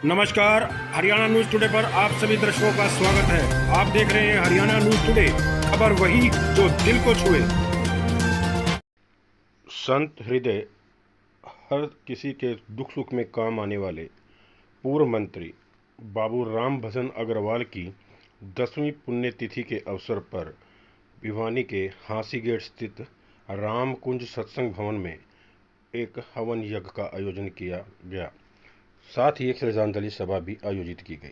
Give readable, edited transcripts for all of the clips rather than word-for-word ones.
नमस्कार। Haryana news today पर आप सभी दर्शकों का स्वागत है। आप देख रहे हैं हरियाणा न्यूज टुडे, खबर वही जो दिल को छुए। संत हृदय, हर किसी के दुख सुख में काम आने वाले पूर्व मंत्री बाबू राम भजन अग्रवाल की 10वीं पुण्यतिथि के अवसर पर भिवानी के हांसी गेट स्थित राम कुंज सत्संग भवन में एक हवन यज्ञ का आयोजन किया गया। साथ ही एक श्रद्धांजलि सभा भी आयोजित की गई।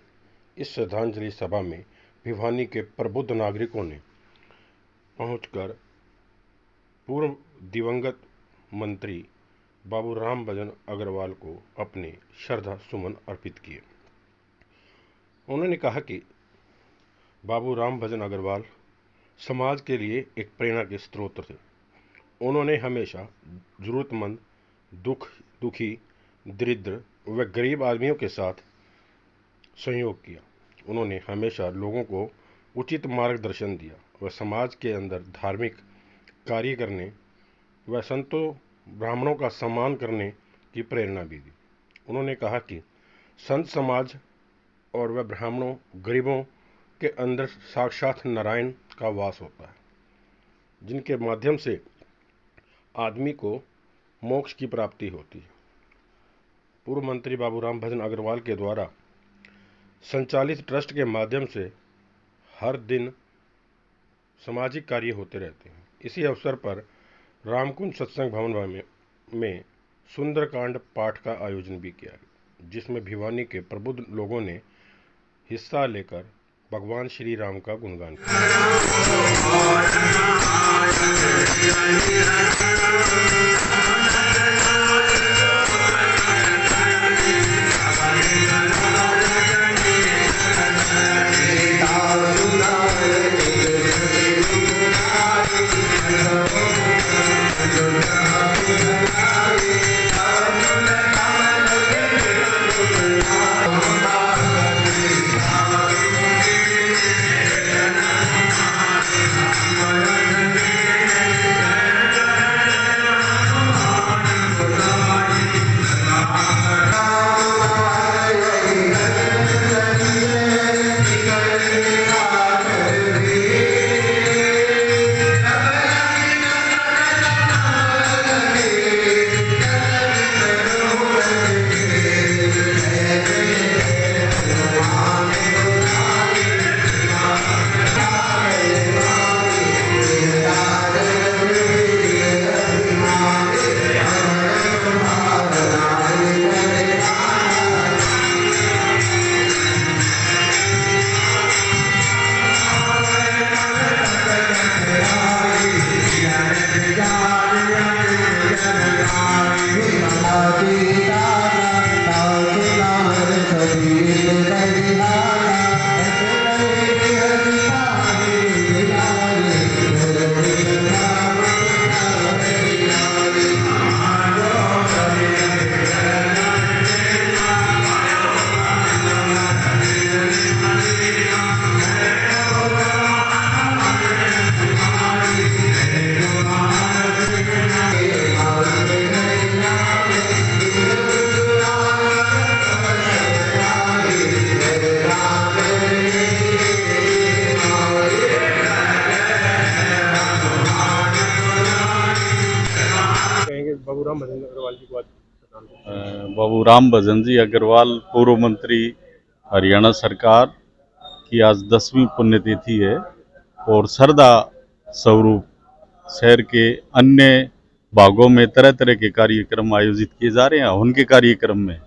इस श्रद्धांजलि सभा में भिवानी के प्रबुद्ध नागरिकों ने पहुंचकर पूर्व दिवंगत मंत्री बाबू राम भजन अग्रवाल को अपने श्रद्धा सुमन अर्पित किए। उन्होंने कहा कि बाबू राम भजन अग्रवाल समाज के लिए एक प्रेरणा के स्रोत थे। उन्होंने हमेशा जरूरतमंद, दुखी, दरिद्र व गरीब आदमियों के साथ सहयोग किया। उन्होंने हमेशा लोगों को उचित मार्गदर्शन दिया व समाज के अंदर धार्मिक कार्य करने व संतों ब्राह्मणों का सम्मान करने की प्रेरणा भी दी। उन्होंने कहा कि संत समाज और वह ब्राह्मणों गरीबों के अंदर साक्षात नारायण का वास होता है, जिनके माध्यम से आदमी को मोक्ष की प्राप्ति होती है। पूर्व मंत्री बाबू राम भजन अग्रवाल के द्वारा संचालित ट्रस्ट के माध्यम से हर दिन सामाजिक कार्य होते रहते हैं। इसी अवसर पर रामकुंज सत्संग भवन में सुंदरकांड पाठ का आयोजन भी किया गया, जिसमें भिवानी के प्रबुद्ध लोगों ने हिस्सा लेकर भगवान श्री राम का गुणगान किया। बाबू राम भजन अग्रवाल जी को बाबू राम भजन जी अग्रवाल पूर्व मंत्री हरियाणा सरकार की आज 10वीं पुण्यतिथि है और श्रद्धा स्वरूप शहर के अन्य भागों में तरह तरह के कार्यक्रम आयोजित किए जा रहे हैं। उनके कार्यक्रम में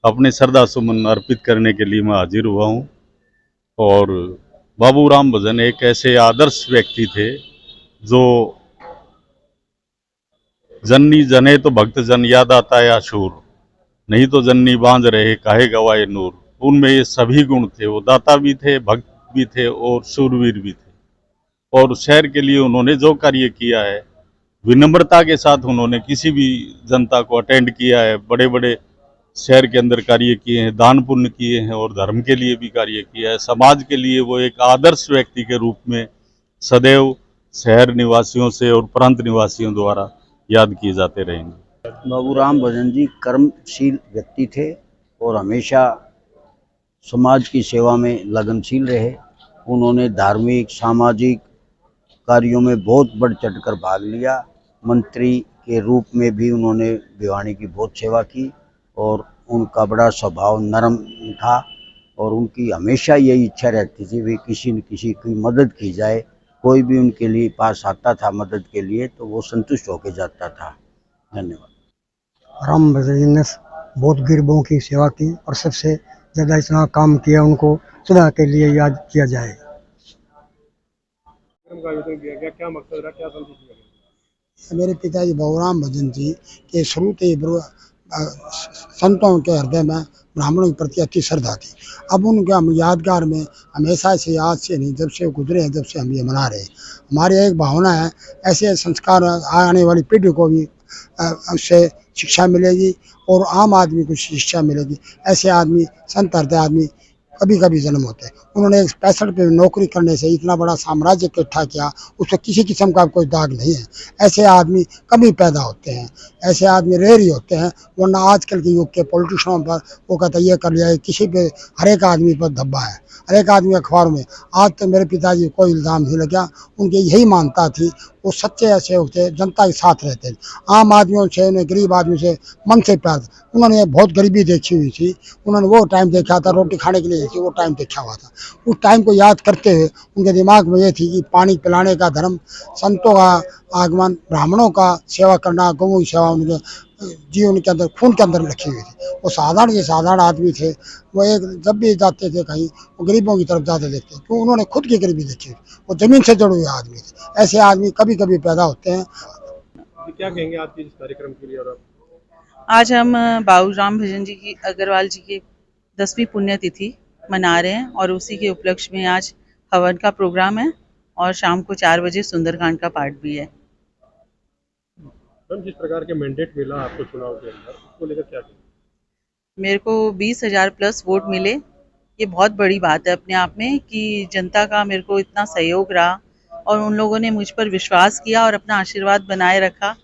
अपने श्रद्धा सुमन अर्पित करने के लिए मैं हाजिर हुआ हूँ। और बाबू राम भजन एक ऐसे आदर्श व्यक्ति थे जो जननी जने तो भक्त जन याद आता है आशूर, नहीं तो जननी बांझ रहे काहे गवाए नूर। उनमें ये सभी गुण थे। वो दाता भी थे, भक्त भी थे और शूरवीर भी थे। और शहर के लिए उन्होंने जो कार्य किया है, विनम्रता के साथ उन्होंने किसी भी जनता को अटेंड किया है। बड़े बड़े शहर के अंदर कार्य किए हैं, दान पुण्य किए हैं और धर्म के लिए भी कार्य किया है। समाज के लिए वो एक आदर्श व्यक्ति के रूप में सदैव शहर निवासियों से और प्रांत निवासियों द्वारा याद किए जाते रहेंगे। बाबू राम भजन जी कर्मशील व्यक्ति थे और हमेशा समाज की सेवा में लगनशील रहे। उन्होंने धार्मिक सामाजिक कार्यों में बहुत बढ़ चढ़कर भाग लिया। मंत्री के रूप में भी उन्होंने भिवानी की बहुत सेवा की और उनका बड़ा स्वभाव नरम था और उनकी हमेशा यही इच्छा रहती थी भी किसी न किसी की मदद की जाए। कोई भी उनके लिए पास आता था मदद के लिए तो वो संतुष्ट होकर जाता था। धन्यवाद। राम भजन जी ने बहुत गरीबों की सेवा की और सबसे ज़्यादा इतना काम किया, उनको सदा के लिए याद किया जाए। का आयोजन किया गया, क्या मकसद रहा, क्या संदेश दिया गया? मेरे पिताजी बाबूराम भजन जी के शुरू से संतों के हृदय में ब्राह्मणों के प्रति अति श्रद्धा थी। अब उनके हम यादगार में हमेशा से, आज से नहीं, जब से गुजरे हैं, जब से हम ये मना रहे हैं, हमारी एक भावना है ऐसे संस्कार आने वाली पीढ़ी को भी उससे शिक्षा मिलेगी और आम आदमी को शिक्षा मिलेगी। ऐसे आदमी, संत हृदय आदमी कभी कभी जन्म होते हैं। उन्होंने 65 पे नौकरी करने से इतना बड़ा साम्राज्य इकट्ठा किया, उसमें किसी किस्म का कोई दाग नहीं है। ऐसे आदमी कभी पैदा होते हैं, ऐसे आदमी रेयर ही होते हैं। वरना आजकल के युग के पॉलिटिशियनों पर वो कहता ये कर लिया, किसी पे हर एक आदमी पर धब्बा है, हर एक आदमी अखबारों में। आज तो मेरे पिताजी कोई इल्ज़ाम नहीं लगा, उनकी यही मानता थी। वो सच्चे ऐसे होते, जनता के साथ रहते, आम आदमियों से, उन्हें गरीब आदमी से मन से प्यार। उन्होंने बहुत गरीबी देखी हुई थी, उन्होंने वो टाइम देखा था, रोटी खाने के लिए थी, वो टाइम देखा हुआ था। उस टाइम को याद करते हुए उनके दिमाग में ये थी कि पानी पिलाने का धर्म, संतों का आगमन, ब्राह्मणों का सेवा करना, गौओं की सेवा उनके जीवन के अंदर, खून के अंदर लिखी हुई थी। वो साधारण के साधारण आदमी थे। वो एक जब भी जाते थे कहीं, वो गरीबों की तरफ जाते देखते, क्यों उन्होंने खुद की गरीबी देखी। वो जमीन से जुड़े हुए आदमी थे। ऐसे आदमी कभी कभी पैदा होते हैं। क्या कहेंगे आज के इस कार्यक्रम के लिए? और आज हम बाबू राम भजन जी की अग्रवाल जी की 10वीं पुण्यतिथि मना रहे हैं और उसी के उपलक्ष्य में आज हवन का प्रोग्राम है और शाम को 4 बजे सुंदरकांड का पाठ भी है। जिस प्रकार के मैंडेट मिला आपको चुनाव के अंदर, उसको लेकर क्या कहेंगे? मेरे को 20,000 प्लस वोट मिले। ये बहुत बड़ी बात है अपने आप में कि जनता का मेरे को इतना सहयोग रहा और उन लोगों ने मुझ पर विश्वास किया और अपना आशीर्वाद बनाए रखा।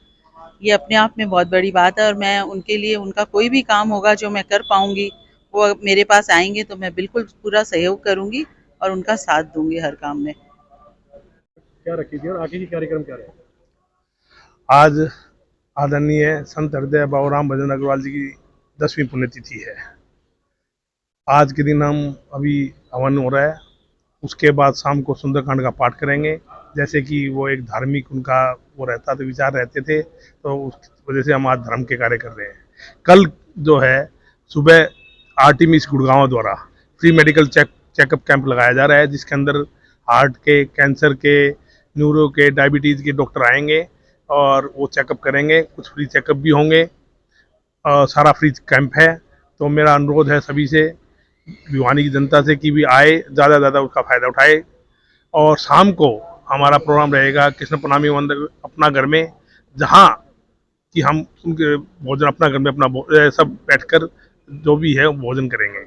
ये अपने आप में बहुत बड़ी बात है और मैं उनके लिए, उनका कोई भी काम होगा जो मैं कर पाऊंगी, वो मेरे पास आएंगे तो मैं बिल्कुल पूरा सहयोग करूंगी और उनका साथ दूंगी हर काम में। क्या रखी थी और आगे की कार्यक्रम क्या रहे? आज आदरणीय संत हृदय बाबूराम भजन अग्रवाल जी की 10वीं पुण्यतिथि है। आज के दिन हम अभी हवन हो रहा है, उसके बाद शाम को सुंदरकांड का पाठ करेंगे। जैसे कि वो एक धार्मिक उनका वो रहता, तो विचार रहते थे, तो उस वजह से हम आज धर्म के कार्य कर रहे हैं। कल जो है सुबह आर्टिमिस गुड़गांव द्वारा फ्री मेडिकल चेकअप कैंप लगाया जा रहा है, जिसके अंदर हार्ट के, कैंसर के, न्यूरो के, डायबिटीज़ के डॉक्टर आएंगे और वो चेकअप करेंगे। कुछ फ्री चेकअप भी होंगे, सारा फ्री कैंप है। तो मेरा अनुरोध है सभी से, भिवानी की जनता से, कि भी आए, ज़्यादा से ज़्यादा उसका फ़ायदा उठाए। और शाम को हमारा प्रोग्राम रहेगा कृष्ण प्रणामी मंदिर अपना घर में, जहाँ कि हम उनके भोजन अपना घर में अपना सब बैठकर जो भी है भोजन करेंगे।